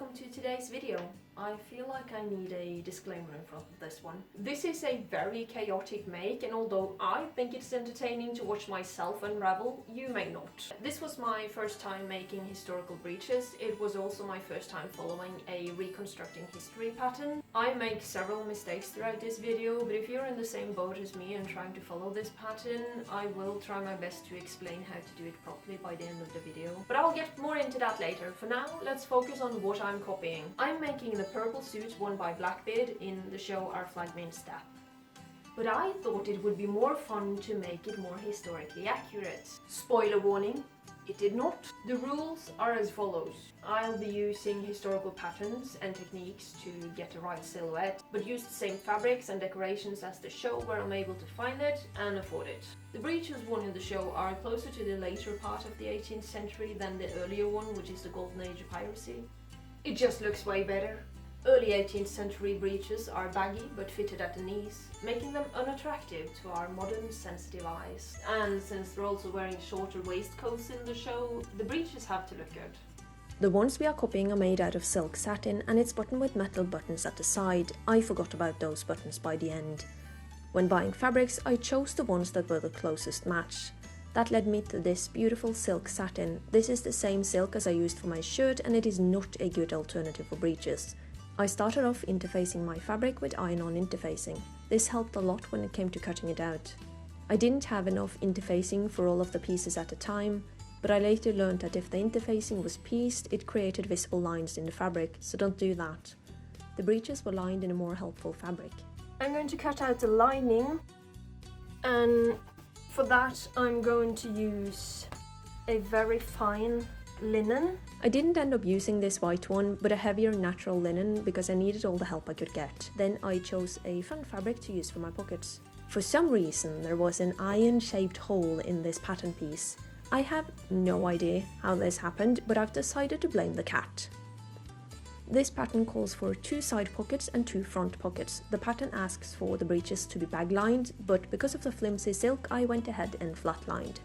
welcome to today's video. I feel like I need a disclaimer in front of this one. This is a very chaotic make, and although I think it's entertaining to watch myself unravel, you may not. This was my first time making historical breeches. It was also my first time following a reconstructing history pattern. I make several mistakes throughout this video, but if you're in the same boat as me and trying to follow this pattern, I will try my best to explain how to do it properly by the end of the video. But I'll get more into that later. For now, let's focus on what I'm copying. I'm making the purple suit worn by Blackbeard in the show Our Flag Main Staff. But I thought it would be more fun to make it more historically accurate. Spoiler warning, it did not. The rules are as follows. I'll be using historical patterns and techniques to get the right silhouette, but use the same fabrics and decorations as the show where I'm able to find it and afford it. The breeches worn in the show are closer to the later part of the 18th century than the earlier one, which is the golden age of piracy. It just looks way better. Early 18th century breeches are baggy but fitted at the knees, making them unattractive to our modern sensitive eyes. And since they're also wearing shorter waistcoats in the show, the breeches have to look good. The ones we are copying are made out of silk satin and it's buttoned with metal buttons at the side. I forgot about those buttons by the end. When buying fabrics, I chose the ones that were the closest match. That led me to this beautiful silk satin. This is the same silk as I used for my shirt and it is not a good alternative for breeches. I started off interfacing my fabric with iron-on interfacing. This helped a lot when it came to cutting it out. I didn't have enough interfacing for all of the pieces at the time, but I later learned that if the interfacing was pieced, it created visible lines in the fabric, so don't do that. The breeches were lined in a more helpful fabric. I'm going to cut out the lining, and for that I'm going to use a very fine linen. I didn't end up using this white one, but a heavier natural linen because I needed all the help I could get. Then I chose a fun fabric to use for my pockets. For some reason there was an iron-shaped hole in this pattern piece. I have no idea how this happened, but I've decided to blame the cat. This pattern calls for 2 side pockets and 2 front pockets. The pattern asks for the breeches to be bag-lined, but because of the flimsy silk I went ahead and flat-lined.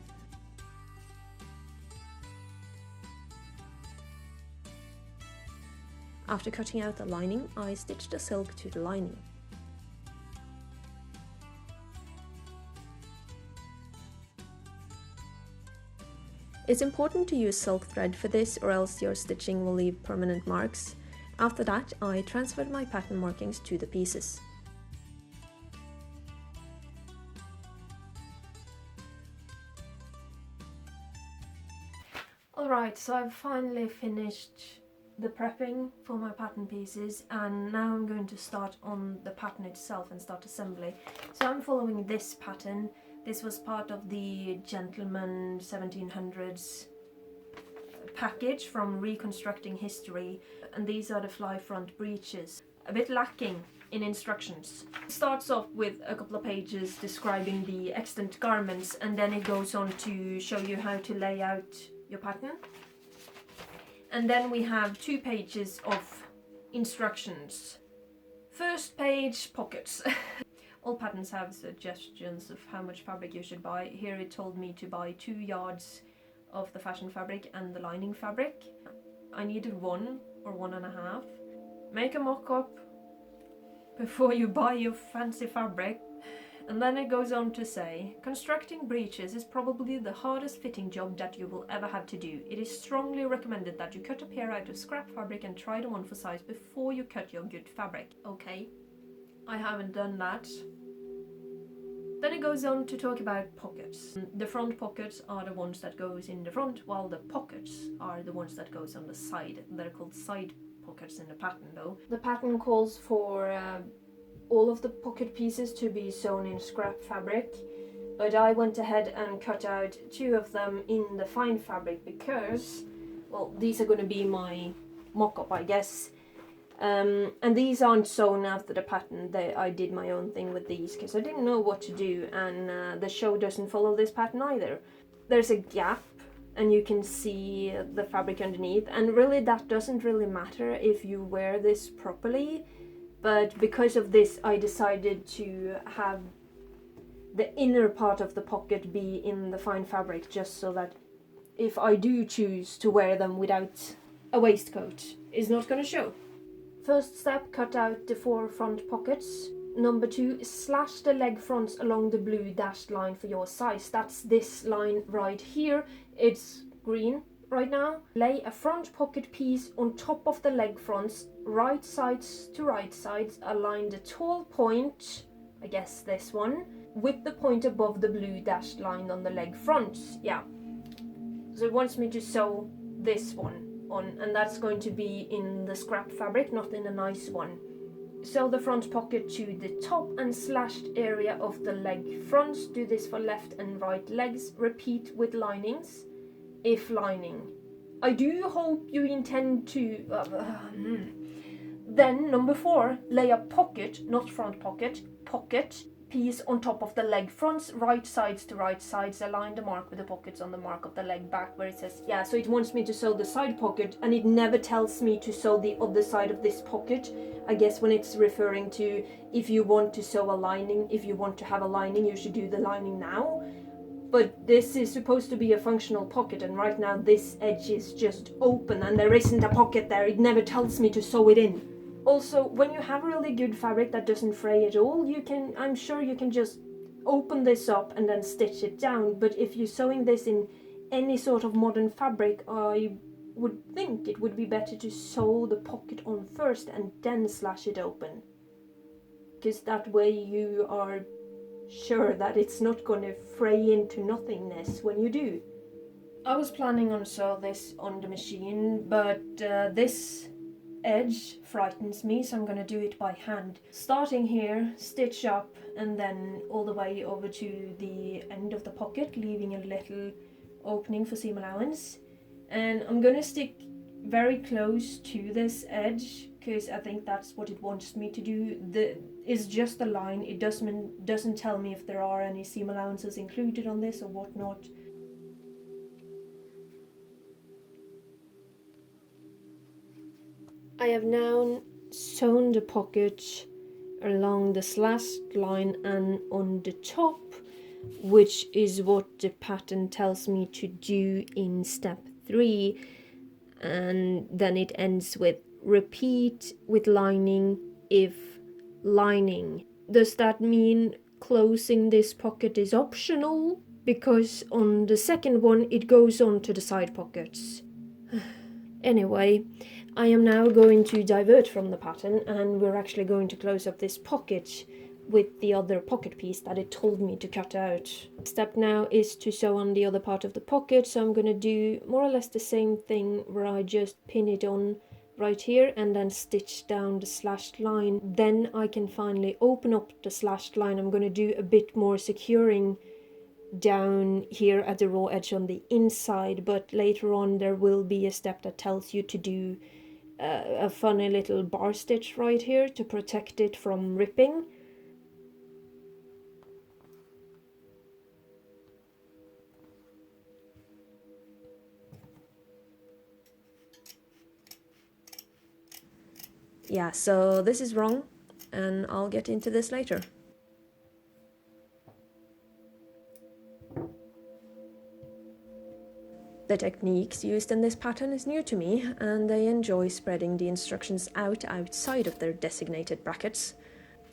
After cutting out the lining, I stitched the silk to the lining. It's important to use silk thread for this or else your stitching will leave permanent marks. After that, I transferred my pattern markings to the pieces. Alright, so I've finally finished the prepping for my pattern pieces, and now I'm going to start on the pattern itself and start assembly. So I'm following this pattern. This was part of the Gentleman 1700s package from Reconstructing History, and these are the Fly-Front Breeches. A bit lacking in instructions. It starts off with a couple of pages describing the extant garments, and then it goes on to show you how to lay out your pattern. And then we have 2 pages of instructions. First page, pockets. All patterns have suggestions of how much fabric you should buy. Here it told me to buy 2 yards of the fashion fabric and the lining fabric. I needed 1 or 1.5. Make a mock-up before you buy your fancy fabric. And then it goes on to say, constructing breeches is probably the hardest fitting job that you will ever have to do. It is strongly recommended that you cut a pair out of scrap fabric and try them on for size before you cut your good fabric. Okay, I haven't done that. Then it goes on to talk about pockets. The front pockets are the ones that goes in the front, while the pockets are the ones that goes on the side. They're called side pockets in the pattern though. The pattern calls for all of the pocket pieces to be sewn in scrap fabric, but I went ahead and cut out 2 of them in the fine fabric because, well, these are going to be my mock-up, I guess. And these aren't sewn after the pattern. I did my own thing with these because I didn't know what to do, and the show doesn't follow this pattern either. There's a gap and you can see the fabric underneath, and really that doesn't really matter if you wear this properly. But because of this, I decided to have the inner part of the pocket be in the fine fabric, just so that if I do choose to wear them without a waistcoat is not going to show. First step, cut out the 4 front pockets. Number 2, slash the leg fronts along the blue dashed line for your size. That's this line right here. It's green right now. Lay a front pocket piece on top of the leg fronts, right sides to right sides. Align the tall point, I guess this one, with the point above the blue dashed line on the leg fronts. Yeah. So it wants me to sew this one on, and that's going to be in the scrap fabric, not in a nice one. Sew the front pocket to the top and slashed area of the leg fronts. Do this for left and right legs. Repeat with linings, if lining. I do hope you intend to... Then, number 4, lay a pocket, not front pocket, pocket piece on top of the leg fronts, right sides to right sides. Align the mark with the pockets on the mark of the leg back where it says, yeah, so it wants me to sew the side pocket, and it never tells me to sew the other side of this pocket. I guess when it's referring to if you want to sew a lining, if you want to have a lining, you should do the lining now. But this is supposed to be a functional pocket, and right now this edge is just open and there isn't a pocket there. It never tells me to sew it in. Also, when you have really good fabric that doesn't fray at all, I'm sure you can just open this up and then stitch it down. But if you're sewing this in any sort of modern fabric, I would think it would be better to sew the pocket on first and then slash it open. Because that way you are sure that it's not going to fray into nothingness when you do. I was planning on sew this on the machine, but this edge frightens me, so I'm going to do it by hand. Starting here, stitch up and then all the way over to the end of the pocket, leaving a little opening for seam allowance. And I'm going to stick very close to this edge because I think that's what it wants me to do. It's just a line. It doesn't tell me if there are any seam allowances included on this or whatnot. I have now sewn the pocket along the slashed line and on the top, which is what the pattern tells me to do in step 3. And then it ends with repeat with lining if lining. Does that mean closing this pocket is optional? Because on the second one it goes on to the side pockets. Anyway, I am now going to divert from the pattern, and we're actually going to close up this pocket with the other pocket piece that it told me to cut out. Step now is to sew on the other part of the pocket, so I'm going to do more or less the same thing where I just pin it on right here and then stitch down the slashed line. Then I can finally open up the slashed line. I'm going to do a bit more securing down here at the raw edge on the inside, but later on there will be a step that tells you to do a funny little bar stitch right here to protect it from ripping. Yeah, so this is wrong, and I'll get into this later. The techniques used in this pattern is new to me, and I enjoy spreading the instructions out outside of their designated brackets.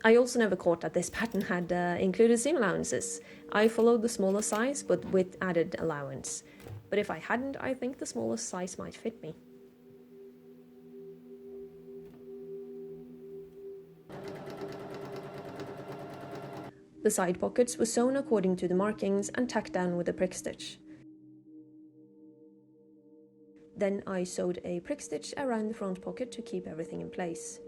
I also never caught that this pattern had included seam allowances. I followed the smaller size, but with added allowance. But if I hadn't, I think the smallest size might fit me. The side pockets were sewn according to the markings and tacked down with a prick stitch. Then I sewed a prick stitch around the front pocket to keep everything in place.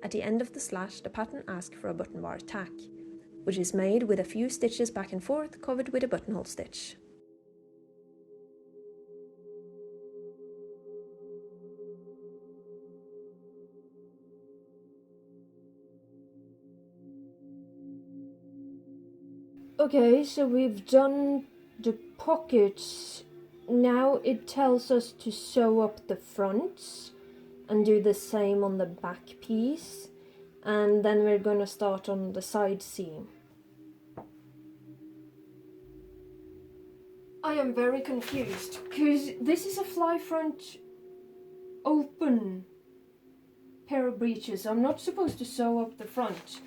At the end of the slash, the pattern asked for a button bar tack, which is made with a few stitches back and forth covered with a buttonhole stitch. Okay, so we've done the pockets. Now it tells us to sew up the fronts and do the same on the back piece, and then we're going to start on the side seam. I am very confused, because this is a Fly-Front open pair of breeches. I'm not supposed to sew up the front.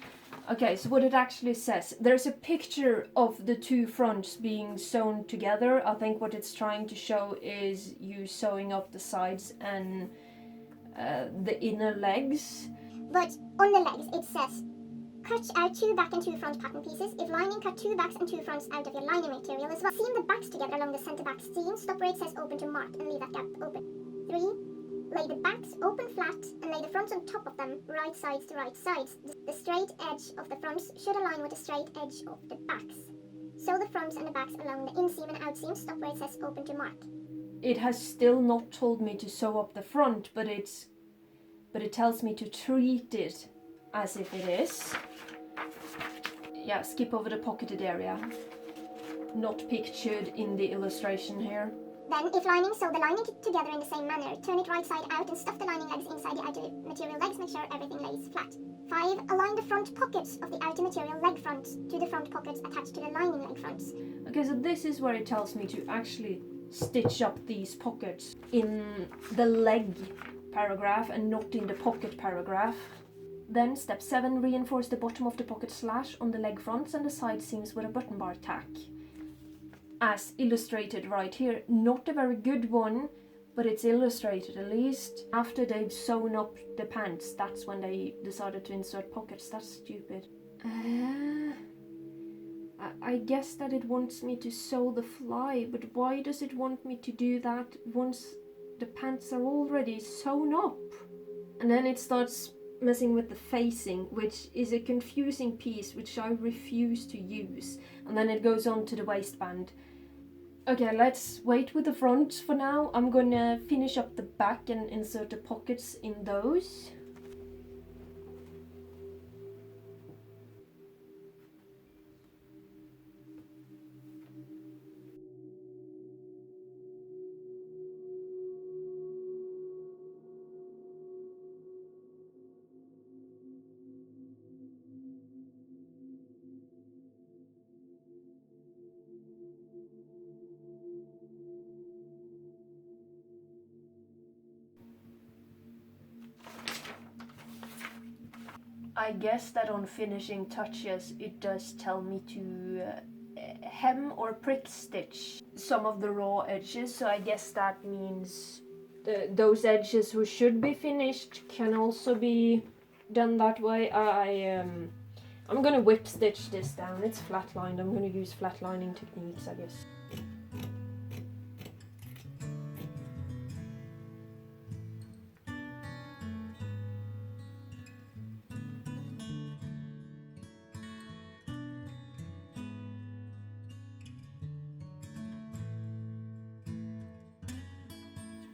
Okay, so what it actually says, there's a picture of the two fronts being sewn together. I think what it's trying to show is you sewing up the sides and the inner legs. But on the legs it says, cut out 2 back and 2 front pattern pieces. If lining, cut 2 backs and 2 fronts out of your lining material as well. Seam the backs together along the centre back seam. Stop where it says open to mark and leave that gap open. 3. Lay the backs open flat and lay the fronts on top of them, right sides to right sides. The straight edge of the fronts should align with the straight edge of the backs. Sew the fronts and the backs along the inseam and outseam. Stop where it says open to mark. It has still not told me to sew up the front, but it tells me to treat it as if it is. Yeah, skip over the pocketed area. Not pictured in the illustration here. Then, if lining, sew the lining together in the same manner. Turn it right side out and stuff the lining legs inside the outer material legs. Make sure everything lays flat. 5. Align the front pockets of the outer material leg fronts to the front pockets attached to the lining leg fronts. Okay, so this is where it tells me to actually stitch up these pockets in the leg paragraph and not in the pocket paragraph. Then step 7, reinforce the bottom of the pocket slash on the leg fronts and the side seams with a button bar tack. As illustrated right here. Not a very good one, but it's illustrated at least. After they've sewn up the pants, that's when they decided to insert pockets. That's stupid. I guess that it wants me to sew the fly, but why does it want me to do that once the pants are already sewn up? And then it starts messing with the facing, which is a confusing piece which I refuse to use. And then it goes on to the waistband. Okay, let's wait with the front for now. I'm gonna finish up the back and insert the pockets in those. I guess that on finishing touches it does tell me to hem or prick stitch some of the raw edges, so I guess that means those edges who should be finished can also be done that way. I'm gonna whip stitch this down. It's flat-lined. I'm gonna use flat-lining techniques, I guess.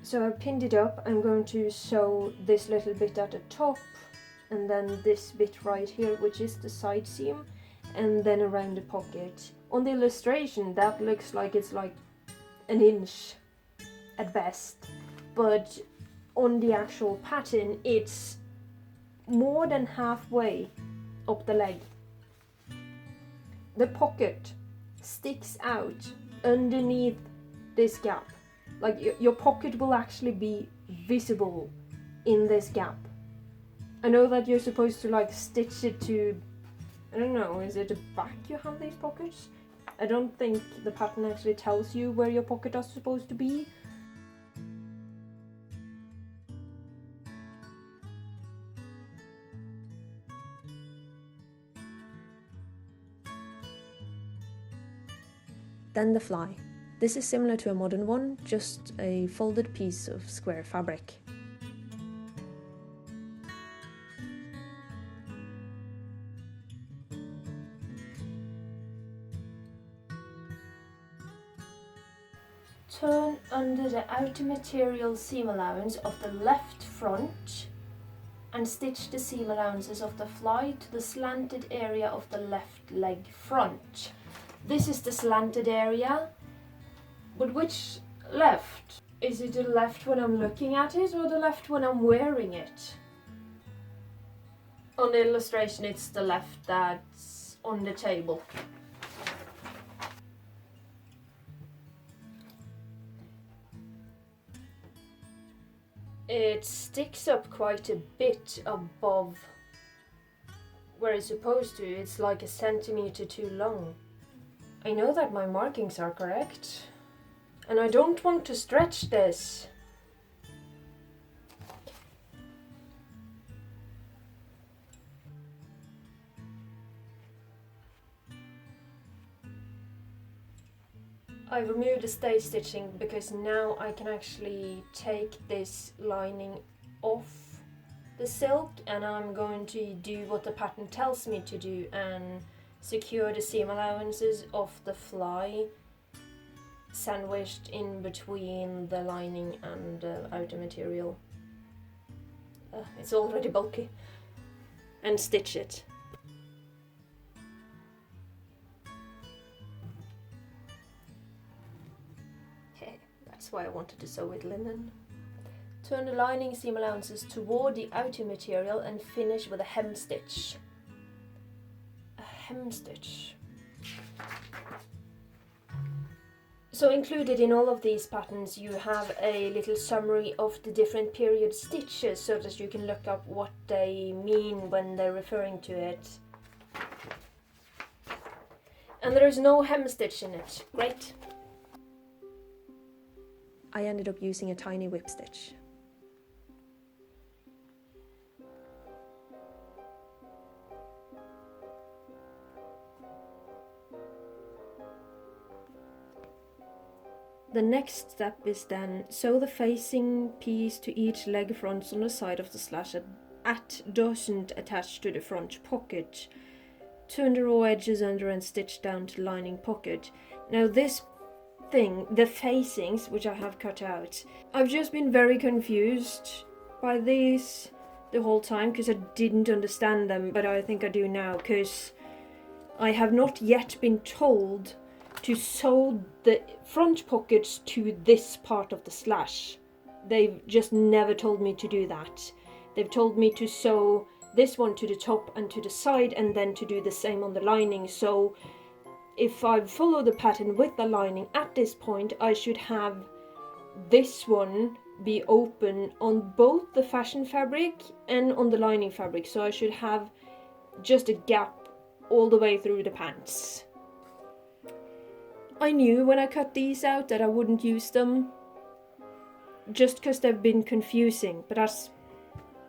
So I've pinned it up. I'm going to sew this little bit at the top and then this bit right here, which is the side seam, and then around the pocket. On the illustration that looks like it's like an inch at best, but on the actual pattern it's more than halfway up the leg. The pocket sticks out underneath this gap. Like your pocket will actually be visible in this gap. I know that you're supposed to like stitch it to, I don't know, is it the back you have these pockets? I don't think the pattern actually tells you where your pocket is supposed to be. Then the fly. This is similar to a modern one, just a folded piece of square fabric. Turn under the outer material seam allowance of the left front and stitch the seam allowances of the fly to the slanted area of the left leg front. This is the slanted area. But which left? Is it the left when I'm looking at it or the left when I'm wearing it? On the illustration it's the left that's on the table. It sticks up quite a bit above where it's supposed to. It's like a centimeter too long. I know that my markings are correct, and I don't want to stretch this. I removed the stay stitching because now I can actually take this lining off the silk, and I'm going to do what the pattern tells me to do and secure the seam allowances of the fly sandwiched in between the lining and the outer material. It's already bulky. And stitch it. That's why I wanted to sew with linen. Turn the lining seam allowances toward the outer material and finish with a hem stitch. A hem stitch. So included in all of these patterns you have a little summary of the different period stitches so that you can look up what they mean when they're referring to it. And there is no hem stitch in it. Great. I ended up using a tiny whip stitch. The next step is then sew the facing piece to each leg fronts on the side of the slash at doesn't attach to the front pocket. Turn the raw edges under and stitch down to the lining pocket. Now this thing, the facings, which I have cut out, I've just been very confused by these the whole time because I didn't understand them, but I think I do now because I have not yet been told to sew the front pockets to this part of the slash. They've just never told me to do that. They've told me to sew this one to the top and to the side and then to do the same on the lining. So if I follow the pattern with the lining at this point, I should have this one be open on both the fashion fabric and on the lining fabric. So I should have just a gap all the way through the pants. I knew when I cut these out that I wouldn't use them just because they've been confusing, but that's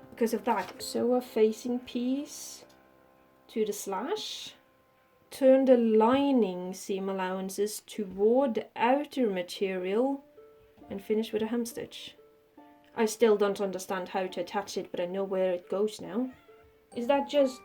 because of that. Sew a facing piece to the slash. Turn the lining seam allowances toward the outer material and finish with a hem stitch. I still don't understand how to attach it, but I know where it goes now. Is that just...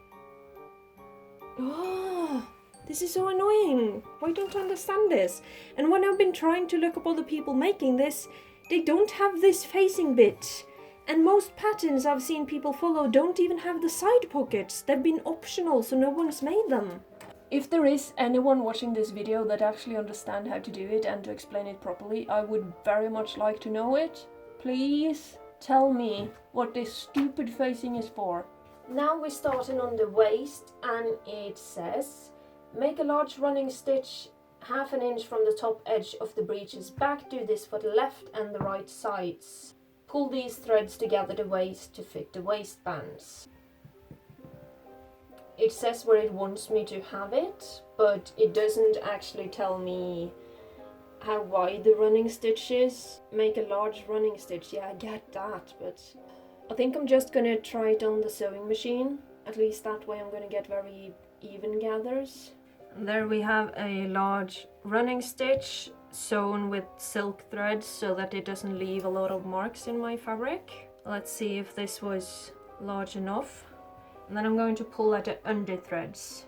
Oh, this is so annoying. Why don't I understand this? And when I've been trying to look up other people making this, they don't have this facing bit. And most patterns I've seen people follow don't even have the side pockets. They've been optional, so no one's made them. If there is anyone watching this video that actually understands how to do it and to explain it properly, I would very much like to know it. Please tell me what this stupid facing is for. Now we're starting on the waist, and it says, make a large running stitch 1/2 inch from the top edge of the breeches back. Do this for the left and the right sides. Pull these threads together the waist to fit the waistbands. It says where it wants me to have it, but it doesn't actually tell me how wide the running stitch is. Make a large running stitch, yeah, I get that, but I think I'm just gonna try it on the sewing machine. At least that way I'm gonna get very even gathers. And there we have a large running stitch sewn with silk threads so that it doesn't leave a lot of marks in my fabric. Let's see if this was large enough. And then I'm going to pull at the under threads.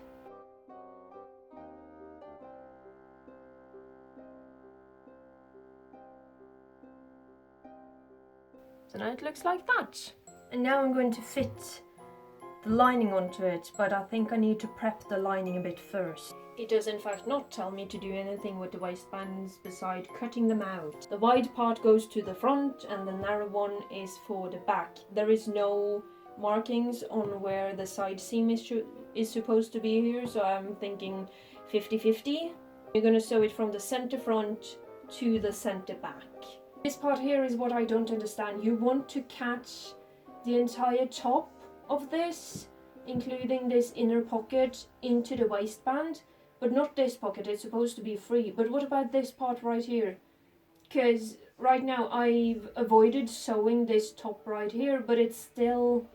So now it looks like that. And now I'm going to fit the lining onto it, but I think I need to prep the lining a bit first. It does in fact not tell me to do anything with the waistbands beside cutting them out. The wide part goes to the front and the narrow one is for the back. There is no markings on where the side seam is supposed to be here, so I'm thinking 50-50. You're going to sew it from the center front to the center back. This part here is what I don't understand. You want to catch the entire top of this, including this inner pocket, into the waistband, but not this pocket. It's supposed to be free. But what about this part right here? Because right now I've avoided sewing this top right here, but it's still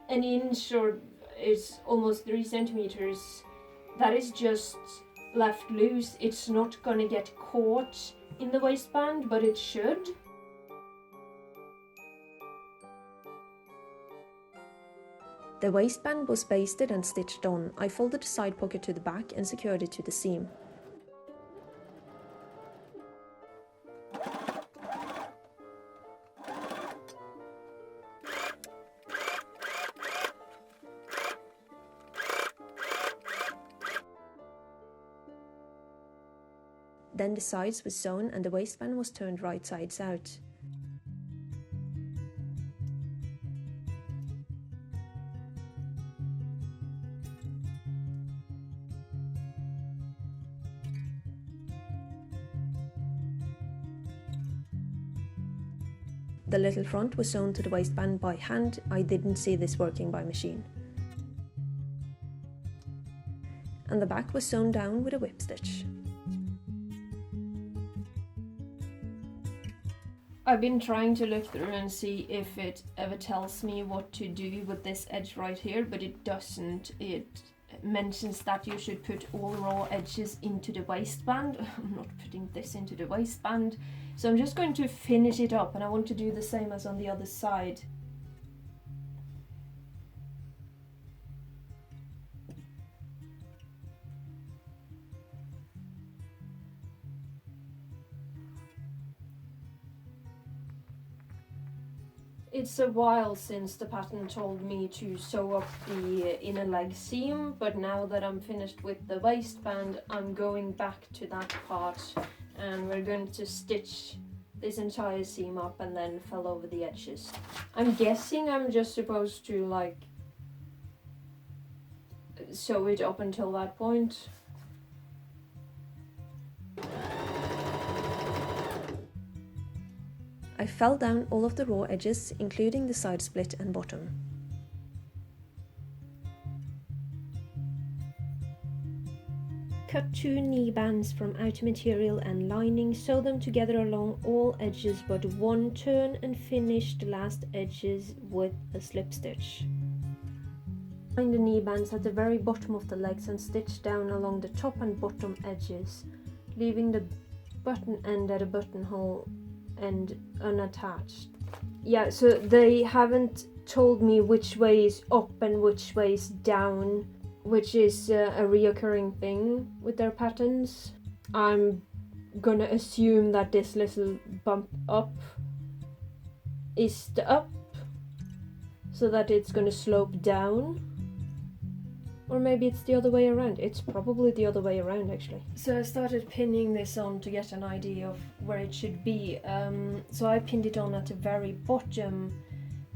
an inch, or it's almost 3 centimeters. That is just left loose. It's not gonna get caught in the waistband, but it should. The waistband was basted and stitched on. I folded the side pocket to the back and secured it to the seam. Then the sides were sewn and the waistband was turned right sides out. The little front was sewn to the waistband by hand. I didn't see this working by machine. And the back was sewn down with a whip stitch. I've been trying to look through and see if it ever tells me what to do with this edge right here, but it doesn't. It mentions that you should put all raw edges into the waistband. I'm not putting this into the waistband, so I'm just going to finish it up, and I want to do the same as on the other side. It's a while since the pattern told me to sew up the inner leg seam, but now that I'm finished with the waistband, I'm going back to that part and we're going to stitch this entire seam up and then fill over the edges. I'm guessing I'm just supposed to like sew it up until that point. I fell down all of the raw edges, including the side split and bottom. Cut 2 knee bands from outer material and lining, sew them together along all edges but one turn and finish the last edges with a slip stitch. Find the knee bands at the very bottom of the legs and stitch down along the top and bottom edges, leaving the button end at a buttonhole and unattached. Yeah, so they haven't told me which way is up and which way is down, which is a reoccurring thing with their patterns. I'm gonna assume that this little bump up is the up, so that it's gonna slope down. Or maybe it's the other way around. It's probably the other way around, actually. So I started pinning this on to get an idea of where it should be. So I pinned it on at the very bottom,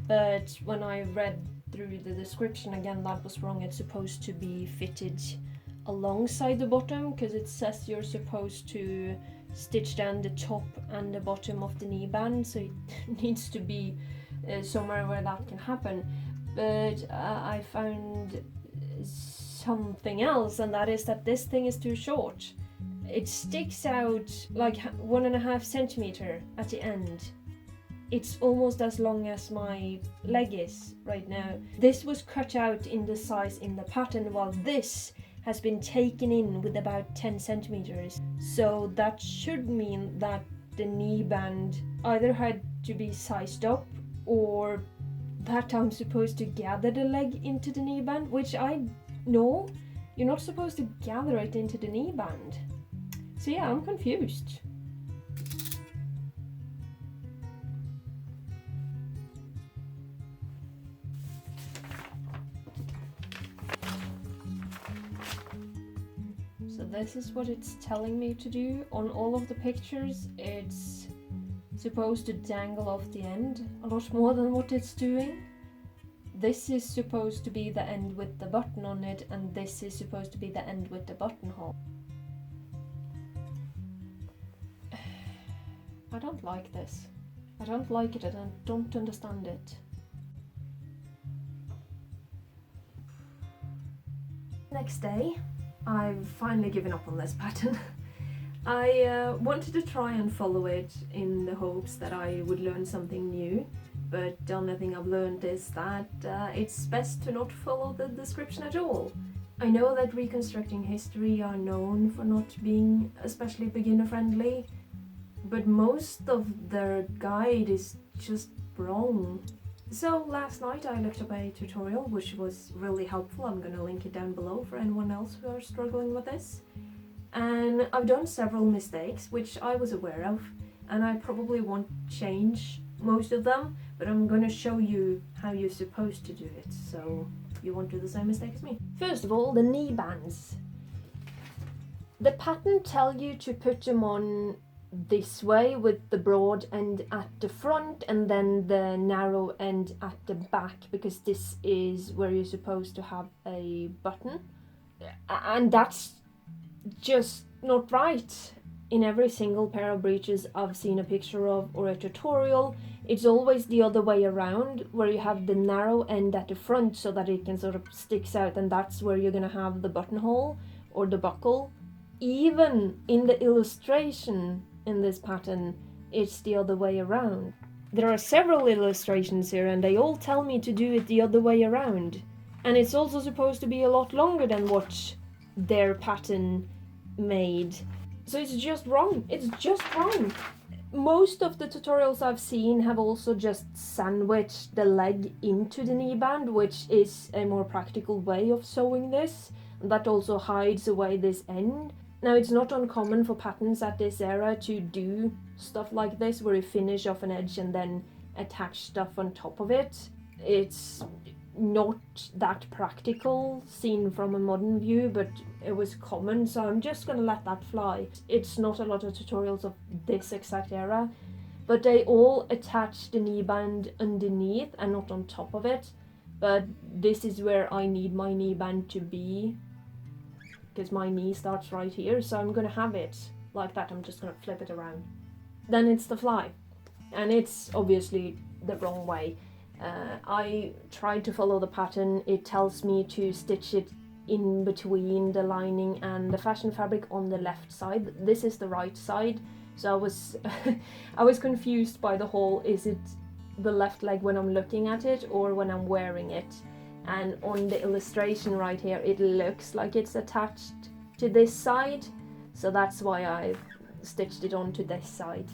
but when I read through the description again, that was wrong. It's supposed to be fitted alongside the bottom, because it says you're supposed to stitch down the top and the bottom of the knee band, so it needs to be somewhere where that can happen. But I found something else, and that is that this thing is too short. It sticks out like 1.5 centimeter at the end. It's almost as long as my leg is right now. This was cut out in the size in the pattern, while this has been taken in with about 10 centimeters. So that should mean that the knee band either had to be sized up, or that I'm supposed to gather the leg into the knee band, which no, you're not supposed to gather it into the knee band. So yeah, I'm confused. So this is what it's telling me to do. On all of the pictures, it's supposed to dangle off the end a lot more than what it's doing. This is supposed to be the end with the button on it, and this is supposed to be the end with the buttonhole. I don't like this. I don't like it and I don't understand it. Next day, I've finally given up on this pattern. I wanted to try and follow it in the hopes that I would learn something new, but the only thing I've learned is that it's best to not follow the description at all. I know that reconstructing history are known for not being especially beginner friendly, but most of their guide is just wrong. So last night I looked up a tutorial which was really helpful. I'm gonna link it down below for anyone else who are struggling with this. And I've done several mistakes which I was aware of, and I probably won't change most of them, but I'm gonna show you how you're supposed to do it, so you won't do the same mistake as me. First of all, the knee bands. The pattern tell you to put them on this way with the broad end at the front and then the narrow end at the back, because this is where you're supposed to have a button, and that's just not right. In every single pair of breeches I've seen a picture of or a tutorial, it's always the other way around, where you have the narrow end at the front so that it can sort of sticks out, and that's where you're gonna have the buttonhole or the buckle. Even in the illustration in this pattern, it's the other way around. There are several illustrations here and they all tell me to do it the other way around. And it's also supposed to be a lot longer than what their pattern made. So it's just wrong. It's just wrong. Most of the tutorials I've seen have also just sandwiched the leg into the knee band, which is a more practical way of sewing this. That also hides away this end. Now, it's not uncommon for patterns at this era to do stuff like this, where you finish off an edge and then attach stuff on top of it. It's not that practical seen from a modern view, but it was common, so I'm just gonna let that fly. It's not a lot of tutorials of this exact era, but they all attach the knee band underneath and not on top of it. But this is where I need my knee band to be, because my knee starts right here, so I'm gonna have it like that. I'm just gonna flip it around. Then it's the fly, and it's obviously the wrong way. I tried to follow the pattern. It tells me to stitch it in between the lining and the fashion fabric on the left side. This is the right side, so I was I was confused by the whole, is it the left leg when I'm looking at it or when I'm wearing it? And on the illustration right here, it looks like it's attached to this side, so that's why I stitched it onto this side.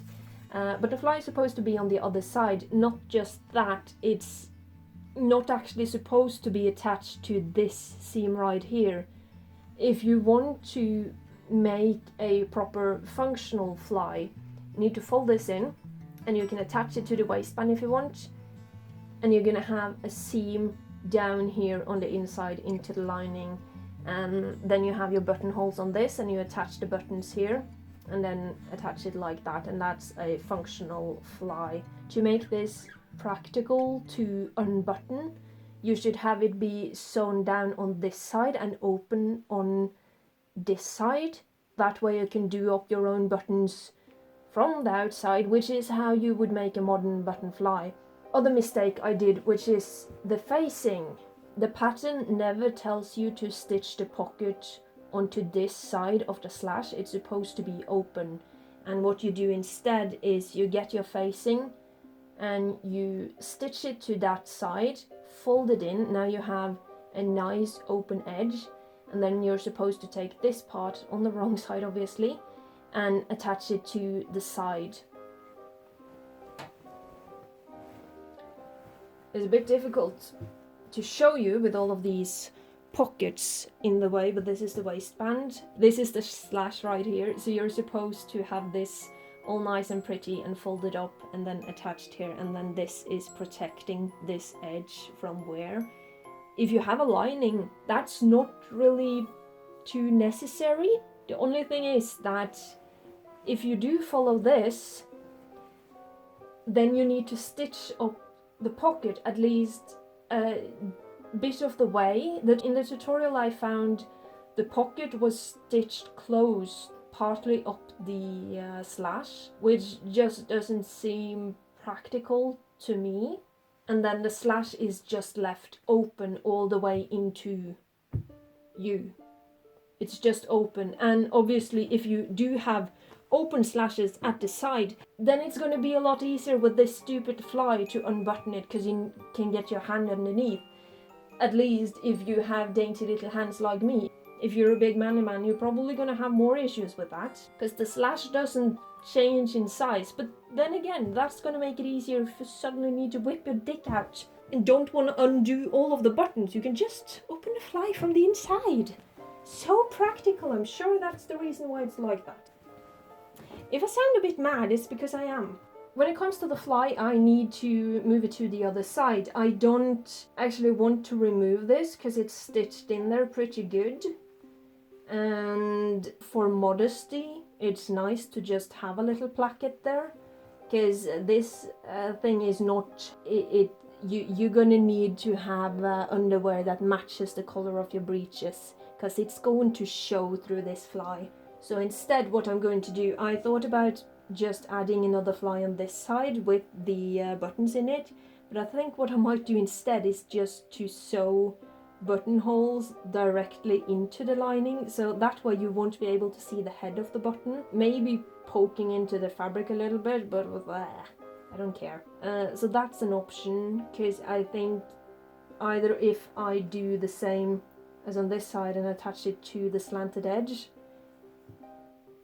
But the fly is supposed to be on the other side. Not just that, it's not actually supposed to be attached to this seam right here. If you want to make a proper functional fly, you need to fold this in, and you can attach it to the waistband if you want, and you're gonna have a seam down here on the inside into the lining, and then you have your buttonholes on this, and you attach the buttons here and then attach it like that, and that's a functional fly. To make this practical to unbutton, you should have it be sewn down on this side and open on this side. That way you can do up your own buttons from the outside, which is how you would make a modern button fly. Other mistake I did, which is the facing. The pattern never tells you to stitch the pocket onto this side of the slash. It's supposed to be open, and what you do instead is you get your facing and you stitch it to that side, fold it in. Now you have a nice open edge, and then you're supposed to take this part on the wrong side obviously and attach it to the side. It's a bit difficult to show you with all of these pockets in the way, but this is the waistband. This is the slash right here, so you're supposed to have this all nice and pretty and folded up and then attached here, and then this is protecting this edge from wear. If you have a lining, that's not really too necessary. The only thing is that if you do follow this, then you need to stitch up the pocket at least a bit of the way. That in the tutorial I found the pocket was stitched closed partly up the slash, which just doesn't seem practical to me. And then the slash is just left open all the way into you. It's just open. And obviously if you do have open slashes at the side, then it's going to be a lot easier with this stupid fly to unbutton it, because you can get your hand underneath. At least if you have dainty little hands like me. If you're a big manly man, you're probably going to have more issues with that, because the slash doesn't change in size. But then again, that's going to make it easier if you suddenly need to whip your dick out and don't want to undo all of the buttons. You can just open the fly from the inside. So practical. I'm sure that's the reason why it's like that. If I sound a bit mad, it's because I am. When it comes to the fly, I need to move it to the other side. I don't actually want to remove this because it's stitched in there pretty good. And for modesty, it's nice to just have a little placket there, because this thing is not... You're gonna need to have underwear that matches the color of your breeches, because it's going to show through this fly. So instead, what I'm going to do, I thought about just adding another fly on this side with the buttons in it, but I think what I might do instead is just to sew buttonholes directly into the lining, so that way you won't be able to see the head of the button. Maybe poking into the fabric a little bit, but I don't care. So that's an option, because I think either if I do the same as on this side and attach it to the slanted edge,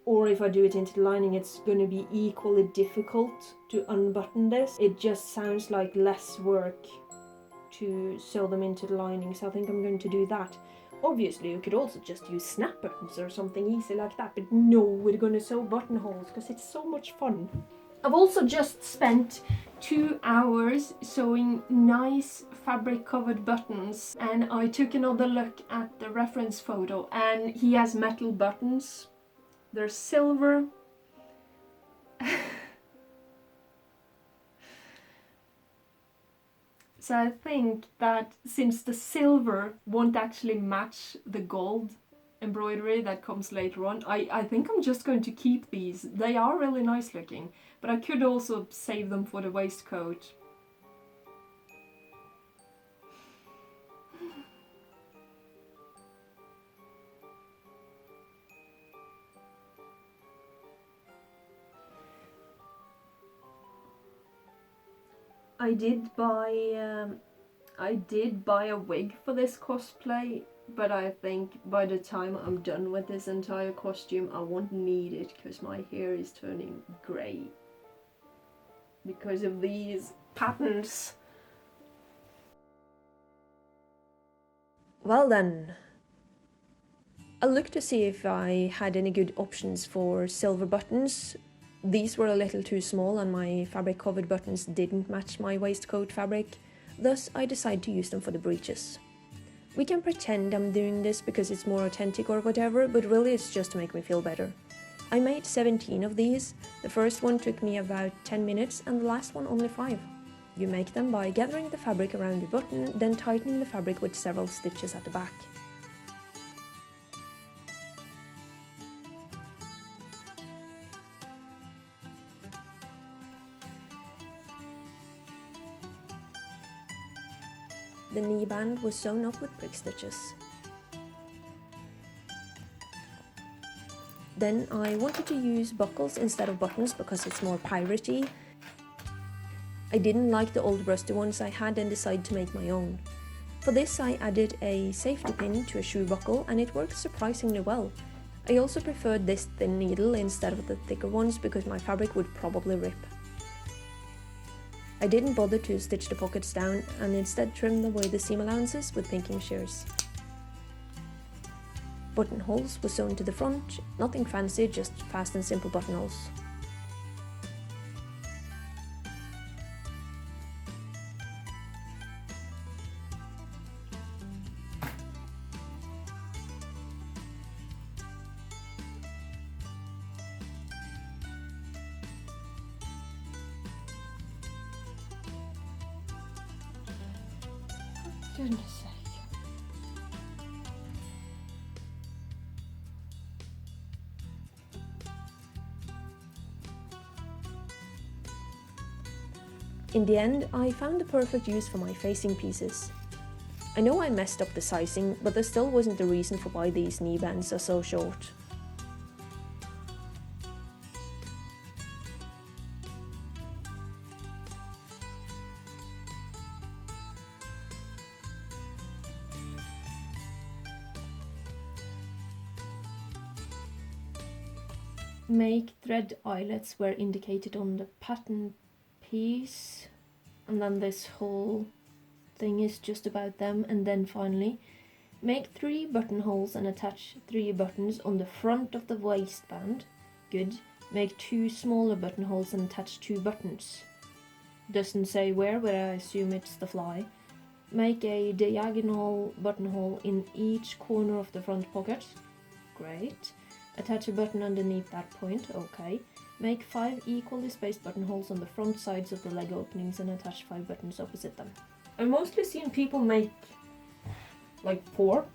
or if I do it into the lining, it's going to be equally difficult to unbutton this. It just sounds like less work to sew them into the lining, so I think I'm going to do that. Obviously you could also just use snap buttons or something easy like that, but no, we're going to sew buttonholes because it's so much fun. I've also just spent 2 hours sewing nice fabric covered buttons, and I took another look at the reference photo, and he has metal buttons. They're silver. So I think that since the silver won't actually match the gold embroidery that comes later on, I think I'm just going to keep these. They are really nice looking, but I could also save them for the waistcoat. I did buy a wig for this cosplay, but I think by the time I'm done with this entire costume I won't need it, because my hair is turning grey because of these patterns. Well then, I looked to see if I had any good options for silver buttons. These were a little too small and my fabric covered buttons didn't match my waistcoat fabric, thus I decided to use them for the breeches. We can pretend I'm doing this because it's more authentic or whatever, but really it's just to make me feel better. I made 17 of these. The first one took me about 10 minutes and the last one only 5. You make them by gathering the fabric around the button, then tightening the fabric with several stitches at the back. The knee band was sewn up with prick stitches. Then I wanted to use buckles instead of buttons because it's more piratey. I didn't like the old rusty ones I had and decided to make my own. For this I added a safety pin to a shoe buckle and it worked surprisingly well. I also preferred this thin needle instead of the thicker ones because my fabric would probably rip. I didn't bother to stitch the pockets down and instead trimmed away the seam allowances with pinking shears. Buttonholes were sewn to the front, nothing fancy, just fast and simple buttonholes. Goodness sake. In the end, I found the perfect use for my facing pieces. I know I messed up the sizing, but there still wasn't a reason for why these knee bands are so short. Make thread eyelets where indicated on the pattern piece, and then this whole thing is just about them. And then finally, make 3 buttonholes and attach 3 buttons on the front of the waistband. Good. Make 2 smaller buttonholes and attach 2 buttons. Doesn't say where, but I assume it's the fly. Make a diagonal buttonhole in each corner of the front pocket. Great. Attach a button underneath that point, okay. Make 5 equally spaced buttonholes on the front sides of the leg openings and attach 5 buttons opposite them. I've mostly seen people make like 4.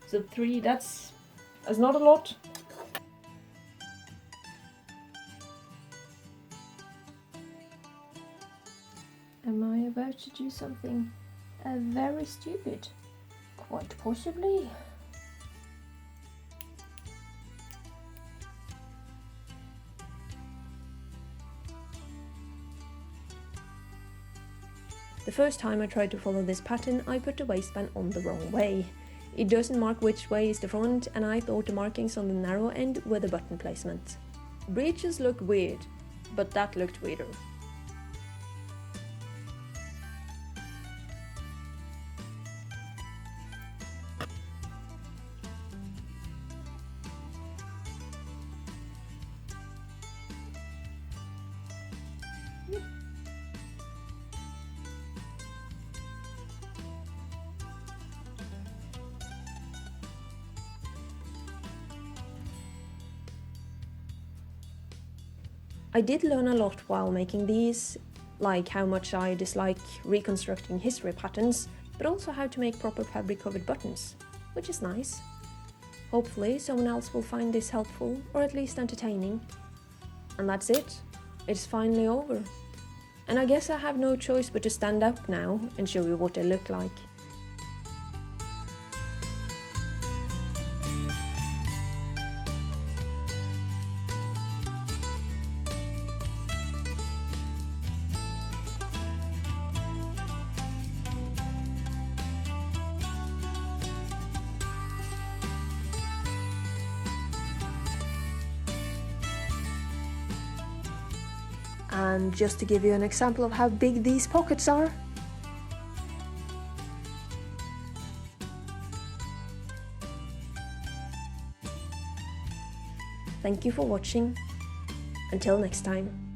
So 3, that's not a lot. Am I about to do something very stupid? Quite possibly. The first time I tried to follow this pattern, I put the waistband on the wrong way. It doesn't mark which way is the front, and I thought the markings on the narrow end were the button placement. Breeches look weird, but that looked weirder. I did learn a lot while making these, like how much I dislike reconstructing history patterns, but also how to make proper fabric covered buttons, which is nice. Hopefully someone else will find this helpful, or at least entertaining. And that's it. It's finally over. And I guess I have no choice but to stand up now and show you what they look like. And just to give you an example of how big these pockets are. Thank you for watching. Until next time.